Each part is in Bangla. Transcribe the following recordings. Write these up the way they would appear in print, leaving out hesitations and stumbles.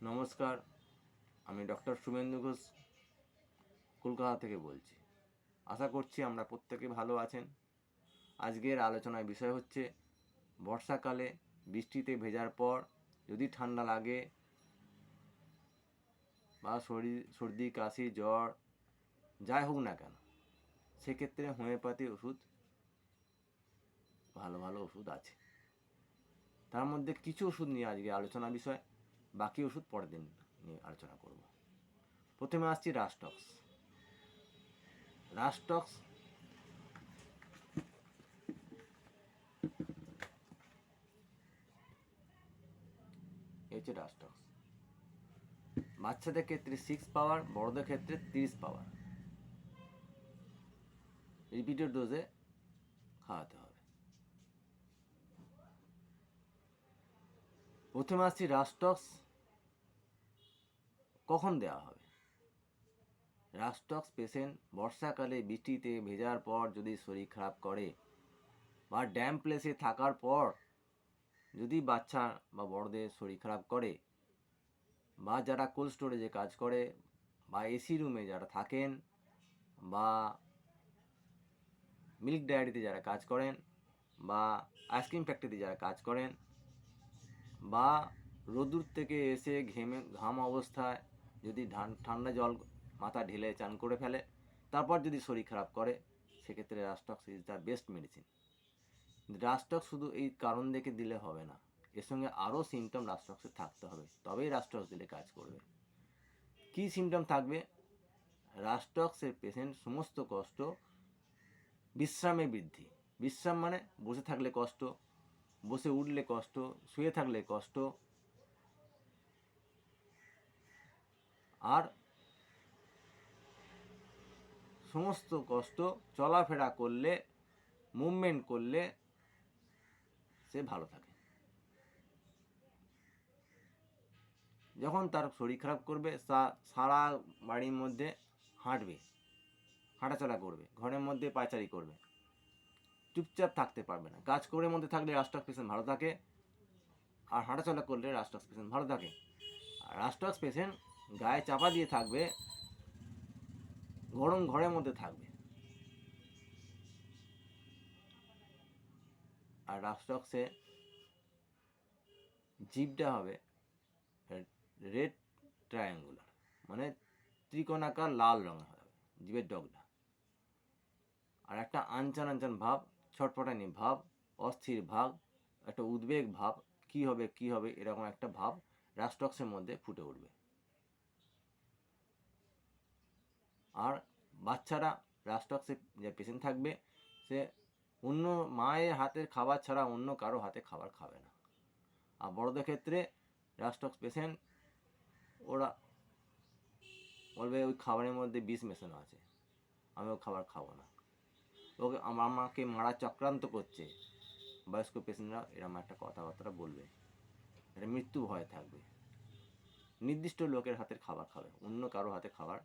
নমস্কার, আমি ডক্টর শুভেন্দু ঘোষ কলকাতা থেকে বলছি। আশা করছি আমরা প্রত্যেকে ভালো আছেন। আজকের আলোচনার বিষয় হচ্ছে বর্ষাকালে বৃষ্টিতে ভেজার পর যদি ঠান্ডা লাগে বা সর্দি কাশি জ্বর যাই হোক না কেন, সেক্ষেত্রে হোমিওপ্যাথি ওষুধ ভালো ভালো ওষুধ আছে। তার মধ্যে কিছু ওষুধ নিয়ে আজকে আলোচনা বিষয়, বাকি ওষুধ পরের দিন নিয়ে আলোচনা করব। প্রথমে আসছি রাস্টক্স। রাস্টক্স হচ্ছে রাস্টক্স বাচ্চাদের ক্ষেত্রে 6 পাওয়ার, বড়দের ক্ষেত্রে 30 পাওয়ার রিপিটেড ডোজে খাওয়াতে হবে। প্রথমে আসছি রাস্টক্স কখন দেওয়া হবে। রাস্টক্স পেশেন্ট বর্ষাকালে বৃষ্টিতে ভেজার পর যদি শরীর খারাপ করে বা ড্যাম প্লেসে থাকার পর যদি বাচ্চা বা বড়দের শরীর খারাপ করে, বা যারা কোল্ড স্টোরেজে কাজ করে বা এসি রুমে যারা থাকেন বা মিল্ক ডায়েরিতে যারা কাজ করেন বা আইসক্রিম ফ্যাক্টরিতে যারা কাজ করেন বা রোদুর থেকে এসে ঘাম অবস্থায় যদি ঠান্ডা জল মাথা ঢেলে চান করে ফেলে, তারপর যদি শরীর খারাপ করে, সেক্ষেত্রে রাস্টক্স ইজ দ্য বেস্ট মেডিসিন। রাস্টক্স শুধু এই কারণ দেখে দিলে হবে না, এর সঙ্গে আরও সিমটম রাস্টক্সের থাকতে হবে, তবেই রাস্টক্স দিলে কাজ করবে। কী সিমটম থাকবে? রাস্টক্সের পেশেন্ট সমস্ত কষ্ট বিশ্রামে বৃদ্ধি। বিশ্রাম মানে বসে থাকলে কষ্ট, বসে উঠলে কষ্ট, শুয়ে থাকলে কষ্ট, আর সমস্ত কষ্ট চলাফেরা করলে, মুভমেন্ট করলে সে ভালো থাকে। যখন তার শরীর খারাপ করবে, সারা বাড়ির মধ্যে হাঁটবে, হাঁটাচলা করবে, ঘরের মধ্যে পায়চারি করবে, চুপচাপ থাকতে পারবে না। কাজ করে মধ্যে থাকলে রাস্টক্স পেশেন্ট ভালো থাকে, আর হাঁটাচলা করলে রাস্টক্স পেশেন্ট ভালো থাকে। আর রাস্টক্স পেশেন্ট গায়ে চাপা দিয়ে থাকবে, গরম ঘরের মধ্যে থাকবে। আর রাস্টক্সে জিভটা হবে রেড ট্রায়াঙ্গুলার, মানে ত্রিকোণাকার লাল রঙের হবে জিভের ডগটা। আর একটা আনচান আনচান ভাব, ছটফটানি ভাব, অস্থির ভাব, একটা উদ্বেগ ভাব, কি হবে কি হবে এরকম একটা ভাব রাস্টক্সের মধ্যে ফুটে উঠবে। আর বাচ্চারা রাস্টক্সে যে পেশেন্ট থাকবে, সে অন্য মায়ের হাতের খাবার ছাড়া অন্য কারো হাতে খাবার খাবে না। আর বড়দের ক্ষেত্রে রাস্টক্স পেশেন্ট ওরা বলবে ওই খাবারের মধ্যে বিষ মেশানো আছে, আমি ও খাবার খাবো না, ওকে আমাকে মারা চক্রান্ত করছে। বয়স্ক পেশেন্টরা এরকম একটা কথাবার্তা বলবে, এটা মৃত্যু ভয় থাকবে। নির্দিষ্ট লোকের হাতের খাবার খাবে, অন্য কারো হাতে খাবার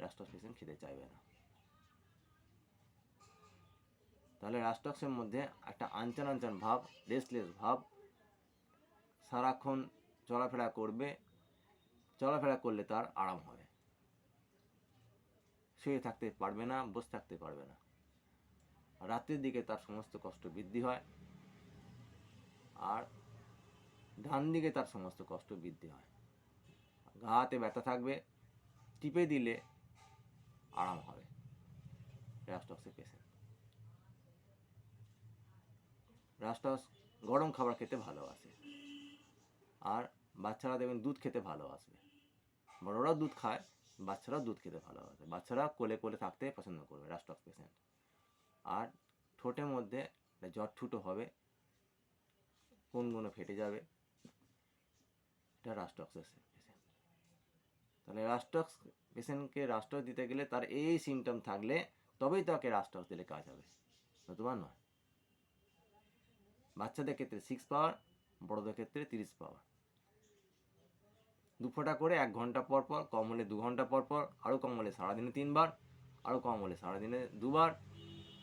রাস্টক্স পেশেন্ট খেতে চাইবে না। তাহলে রাস্টক্সের মধ্যে একটা আনচান আনচান ভাব, রেস্টলেস ভাব, সারাক্ষণ চলাফেরা করবে, চলাফেরা করলে তার আরাম হবে, শুয়ে থাকতে পারবে না, বসে থাকতে পারবে না। রাত্রির দিকে তার সমস্ত কষ্ট বৃদ্ধি হয়, আর ডান দিকে তার সমস্ত কষ্ট বৃদ্ধি হয়। গা হাতে ব্যথা থাকবে, টিপে দিলে আরাম হবে রাস্টক্সের পেশেন্ট। রাস্টক্স গরম খাবার খেতে ভালোবাসে, আর বাচ্চারা দেখবেন দুধ খেতে ভালোবাসবে। বড়রাও দুধ খায়, বাচ্চারাও দুধ খেতে ভালোবাসে। বাচ্চারা কোলে কোলে থাকতে পছন্দ করবে রাস্টক্স পেশেন্ট। আর ঠোঁটের মধ্যে জটঠুটো হবে, কোনগুলো ফেটে যাবে, এটা রাস্টক্সের পেশেন্ট। তাহলে রাস্টক্স পেশেন্টকে রাস্টক্স দিতে গেলে তার এই সিমটম থাকলে তবেই তাকে রাস্টক্স দিলে কাজ হবে, নতুবা নয়। বাচ্চাদের ক্ষেত্রে 6 পাওয়ার, বড়দের ক্ষেত্রে 30 পাওয়ার। 2 ফোঁটা করে 1 ঘন্টা পর পর, কম হলে 2 ঘন্টা পর পর, আরও কম হলে সারাদিনে 3 বার, আরও কম হলে সারাদিনে 2 বার,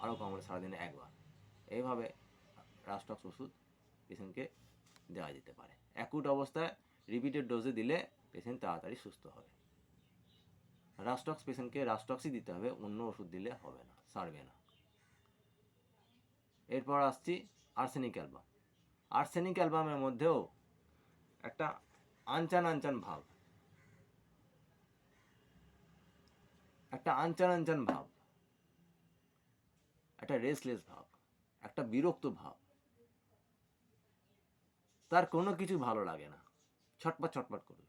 আরও কম হলে সারাদিনে 1 বার। এইভাবে রাস্টক্স ওষুধ পেশেন্টকে দেওয়া যেতে পারে। অ্যাকুট অবস্থায় রিপিটেড ডোজে দিলে পেশেন্ট তাড়াতাড়ি সুস্থ হবে। রাস্টক্স পেশেন্টকে রাস্টক্সই দিতে হবে, অন্য ওষুধ দিলে হবে না, সারবে না। এরপর আসছি আর্সেনিক অ্যালবাম। আর্সেনিক অ্যালবামের মধ্যেও একটা আনচান আনচান ভাব, একটা আনচান আনচান ভাব, একটা রেসলেস ভাব, একটা বিরক্ত ভাব, তার কোনো কিছু ভালো লাগে না, ছটপট ছটপট করবে,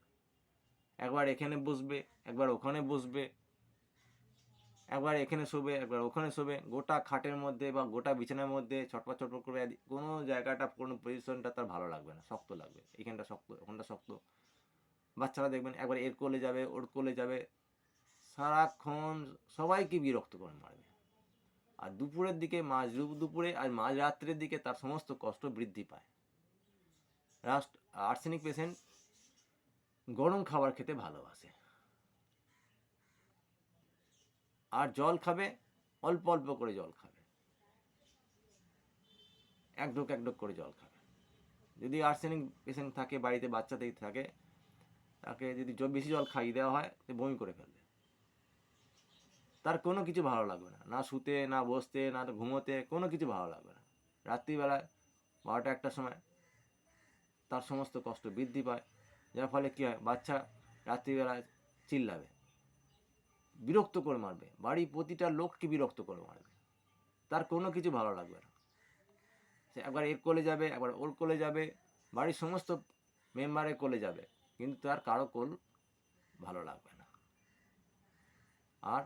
একবার এখানে বসবে, একবার ওখানে বসবে, একবার এখানে শোবে, একবার ওখানে শোবে, গোটা খাটের মধ্যে বা গোটা বিছানার মধ্যে ছটপট ছটপট করবে। কোনো জায়গাটা, কোনো পজিশনটা তার ভালো লাগবে না, শক্ত লাগবে, এখানটা শক্ত, ওখানটা শক্ত। বাচ্চারা দেখবেন একবার এর কোলে যাবে, ওর কোলে যাবে, সারাক্ষণ সবাইকে বিরক্ত করে মারবে। আর দুপুরের দিকে, মাঝ দুপুরে আর মাঝ রাত্রের দিকে তার সমস্ত কষ্ট বৃদ্ধি পায়। আর্সেনিক পেশেন্ট গরম খাবার খেতে ভালোবাসে, আর জল খাবে, অল্প অল্প করে জল খাবে, এক ঢোক করে জল খাবে। যদি আর্সেনিক পেশেন্ট থাকে বাড়িতে, বাচ্চা থাকে, তাকে যদি বেশি জল খাইয়ে দেওয়া হয়, বমি করে ফেলবে। তার কোনো কিছু ভালো লাগবে না, না শুতে, না বসতে, না ঘুমোতে, কোনো কিছু ভালো লাগবে না। রাত্রিবেলায় 12টা-1টার সময় তার সমস্ত কষ্ট বৃদ্ধি পায়, যার ফলে কী হয়, বাচ্চা রাত্রিবেলায় চিল্লাবে, বিরক্ত করে মারবে, বাড়ির প্রতিটা লোককে বিরক্ত করে মারবে, তার কোনো কিছু ভালো লাগবে না। সে একবার এর কোলে যাবে, একবার ওর কোলে যাবে, বাড়ির সমস্ত মেম্বারের কোলে যাবে, কিন্তু তার কারো কোল ভালো লাগবে না। আর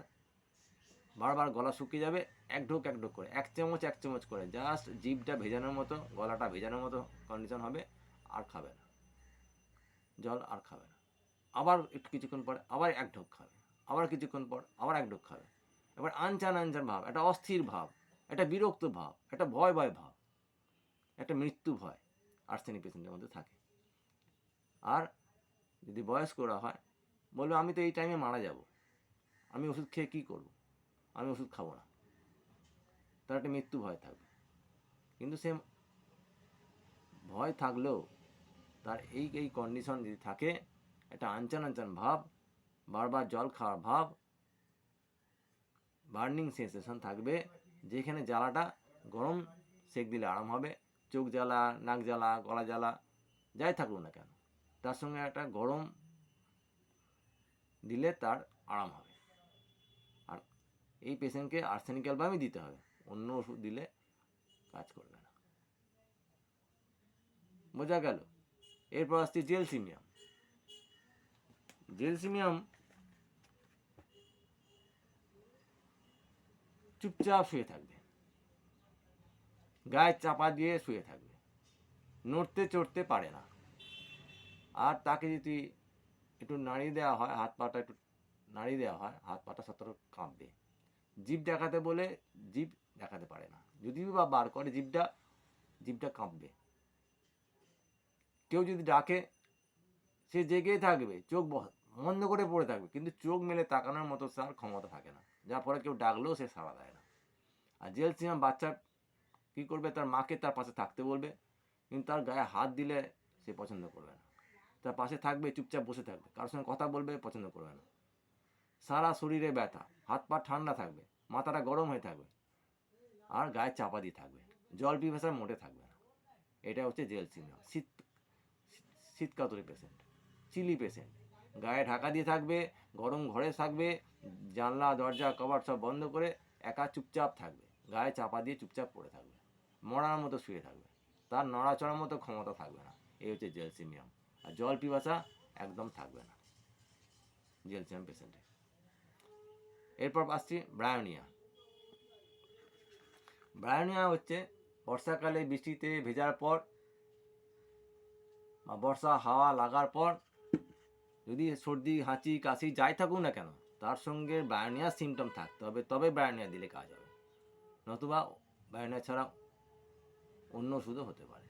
বারবার গলা শুকিয়ে যাবে, এক ঢোক করে, এক চামচ করে, জাস্ট জিভটা ভেজানোর মতো, গলাটা ভেজানোর মতো কন্ডিশন হবে, আর খাবে না জল, আর খাবে না। আবার একটু কিছুক্ষণ পর আবার এক ঢোক খাবে, আবার কিছুক্ষণ পর আবার এক ঢোক খাবে। এবার আনচান আনচান ভাব, একটা অস্থির ভাব, একটা বিরক্ত ভাব, একটা ভয় ভয় ভাব, একটা মৃত্যু ভয় আর্সেনিক পেশেন্টের মধ্যে থাকে। আর যদি বয়স্করা হয়, বলবে আমি তো এই টাইমে মারা যাব, আমি ওষুধ খেয়ে কী করব, আমি ওষুধ খাবো না, তার একটা মৃত্যু ভয় থাকবে। কিন্তু সে ভয় থাকলেও তার এই কন্ডিশন যদি থাকে, একটা আনচান আনচান ভাব, বারবার জল খাওয়ার ভাব, বার্নিং সেন্সেশন থাকবে, যেখানে জ্বালাটা গরম সেক দিলে আরাম হবে, চোখ জ্বালা, নাক জ্বালা, গলা জ্বালা, যাই থাকুক না কেন, তার সঙ্গে একটা গরম দিলে তার আরাম হবে। আর এই পেশেন্টকে আর্সেনিক অ্যালবামই দিতে হবে, অন্য ওষুধ দিলে কাজ করবে না। বোঝা গেল? এরপর আসছে জেলসিমিয়াম। জেলসিমিয়াম চুপচাপ শুয়ে থাকবে, গায়ে চাপা দিয়ে শুয়ে থাকবে, নড়তে চড়তে পারে না। আর তাকে যদি একটু নাড়িয়ে দেওয়া হয়, হাত পাটা একটু নাড়িয়ে দেওয়া হয়, হাত পাটা সতর্ক কাঁপবে। জিভ দেখাতে বলে জিভ দেখাতে পারে না, যদি বা বার করে জিভটা কাঁপবে। কেউ যদি ডাকে, সে জেগেই থাকবে, চোখ বন্ধ করে পড়ে থাকবে, কিন্তু চোখ মেলে তাকানোর মতো তার ক্ষমতা থাকে না, যার ফলে কেউ ডাকলেও সে সাড়া দেয় না। আর জেলসিমিয়াম বাচ্চা কী করবে, তার মাকে তার পাশে থাকতে বলবে, কিন্তু তার গায়ে হাত দিলে সে পছন্দ করবে না, তার পাশে থাকবে, চুপচাপ বসে থাকবে, কারোর সঙ্গে কথা বলবে, পছন্দ করবে না। সারা শরীরে ব্যথা, হাত পা ঠান্ডা থাকবে, মাথাটা গরম হয়ে থাকবে, আর গায়ে চাপা দিয়ে থাকবে, জল পিপাসা মোটে থাকবে না। এটা হচ্ছে জেলসিমিয়াম, শীতকাতুরে পেশেন্ট, চিলি পেশেন্ট। গায়ে ঢাকা দিয়ে থাকবে, গরম ঘরে থাকবে, জানলা দরজা কভার সব বন্ধ করে একা চুপচাপ থাকবে, গায়ে চাপা দিয়ে চুপচাপ পড়ে থাকবে, মরার মতো শুয়ে থাকবে, তার নড়াচড়ার মতো ক্ষমতা থাকবে না। এই হচ্ছে জেলসিমিয়াম। আর জল পিপাসা একদম থাকবে না জেলসিমিয়াম পেশেন্টের। এরপর আসছি ব্রায়োনিয়া। ব্রায়োনিয়া হচ্ছে বর্ষাকালে বৃষ্টিতে ভেজার পর বা বর্ষা হাওয়া লাগার পর যদি সর্দি, হাঁচি, কাশি যাই থাকুক না কেন, তার সঙ্গে ব্রায়োনিয়ার সিমটম থাকতে হবে, তবে ব্রায়োনিয়া দিলে কাজ হবে, নতুবা ব্রায়োনিয়া ছাড়া অন্য ওষুধও হতে পারে।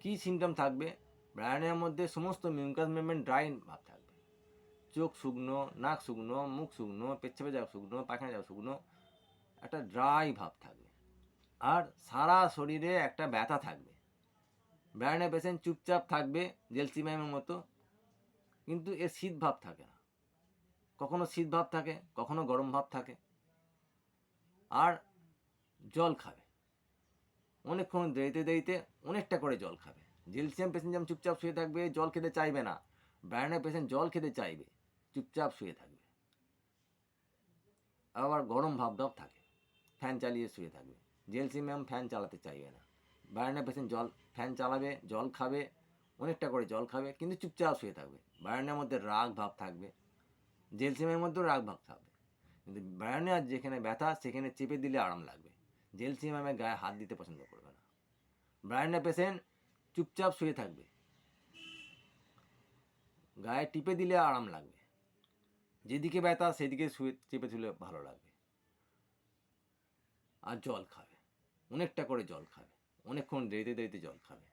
কী সিমটম থাকবে? ব্রায়োনিয়ার মধ্যে সমস্ত মিউকাস মেমব্রেন ড্রাই ভাব থাকবে, চোখ শুকনো, নাক শুকনো, মুখ শুকনো, পেচ্ছাপে যাওয়া শুকনো, পায়খানা যাওয়া শুকনো, একটা ড্রাই ভাব থাকবে। আর সারা শরীরে একটা ব্যথা থাকবে, ব্রায়নের পেশেন্ট চুপচাপ থাকবে জেলসিমিয়ামের মতো, কিন্তু এর শীত ভাব থাকে না, কখনো শীত ভাব থাকে, কখনো গরম ভাব থাকে। আর জল খাবে, অনেকক্ষণ দেরিতে দেরিতে অনেকটা করে জল খাবে। জেলসিয়াম পেশেন্ট যেমন চুপচাপ শুয়ে থাকবে, জল খেতে চাইবে না, ব্রায়নের পেশেন্ট জল খেতে চাইবে, চুপচাপ শুয়ে থাকবে। আবার গরম ভাব থাকে, ফ্যান চালিয়ে শুয়ে থাকবে। জেলসিমিয়াম ফ্যান চালাতে চাইবে না, ব্রায়নের পেশেন্ট ফ্যান চালাবে, জল খাবে, অনেকটা করে জল খাবে, কিন্তু চুপচাপ শুয়ে থাকবে। ব্রায়নের মধ্যে রাগ ভাব থাকবে, জেলসিমিয়ামের মধ্যেও রাগ ভাব থাকবে, কিন্তু ব্রায়নের যেখানে ব্যথা সেখানে চেপে দিলে আরাম লাগবে। জেলসিমিয়ামের গায়ে হাত দিতে পছন্দ করবে না। ব্রায়নের পেশেন্ট চুপচাপ শুয়ে থাকবে, গায়ে টিপে দিলে আরাম লাগবে, যেদিকে ব্যথা সেদিকে শুয়ে চেপে তুলে ভালো লাগবে। আর জল খাবে, অনেকটা করে জল খাবে, অনেকক্ষণ দেরিতে দেরিতে জল খাবে।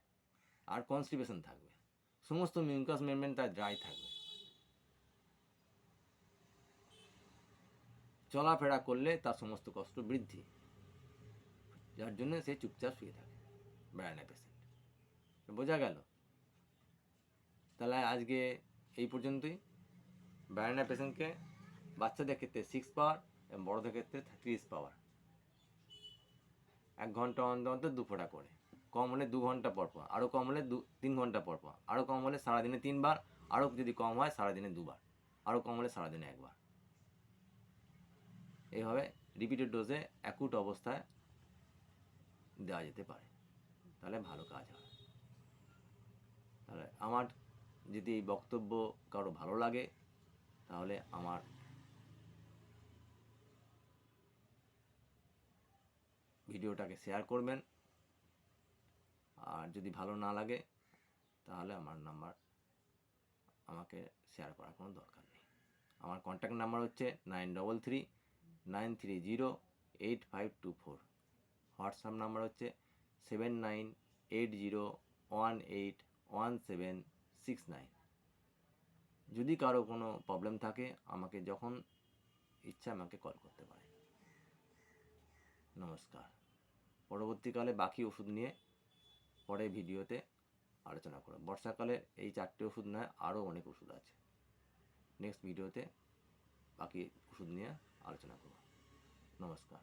আর কনস্টিপেশন থাকবে, সমস্ত মিউকাস মেমব্রেন তার ড্রাই থাকবে। চলাফেরা করলে তার সমস্ত কষ্ট বৃদ্ধি, যার জন্য সে চুপচাপ শুয়ে থাকে ব্রায়নের পেশেন্ট। বোঝা গেল? তাহলে আজকে এই পর্যন্তই। ব্রায়নের পেশেন্টকে বাচ্চাদের ক্ষেত্রে 6 পাওয়ার এবং বড়দের ক্ষেত্রে 30 পাওয়ার, 1 ঘন্টা অন্তর 2 ফোঁটা করে, কম হলে 2 ঘন্টা পর পর, আরও কম হলে 3 ঘন্টা পর পর, আরও কম হলে সারাদিনে 3 বার, আরও যদি কম হয় সারাদিনে 2 বার, আরও কম হলে সারাদিনে 1 বার। এইভাবে রিপিটেড ডোজে অ্যাকুট অবস্থায় দেওয়া যেতে পারে, তাহলে ভালো কাজ হয়। তাহলে আমার যদি এই বক্তব্য কারো ভালো লাগে তাহলে আমার ভিডিওটাকে শেয়ার করবেন, আর যদি ভালো না লাগে তাহলে আমার নাম্বার আমাকে শেয়ার করার কোনো দরকার নেই। আমার কন্ট্যাক্ট নাম্বার হচ্ছে 9339308524। হোয়াটসঅ্যাপ নাম্বার হচ্ছে 7980181769। যদি কারো কোনো প্রবলেম থাকে আমাকে যখন ইচ্ছা আমাকে কল করতে পারে। নমস্কার। পরবর্তীকালে বাকি ওষুধ নিয়ে পরে ভিডিওতে আলোচনা করব। বর্ষাকালে এই 4টে ওষুধ নয়, আরও অনেক ওষুধ আছে। নেক্সট ভিডিওতে বাকি ওষুধ নিয়ে আলোচনা করব। নমস্কার।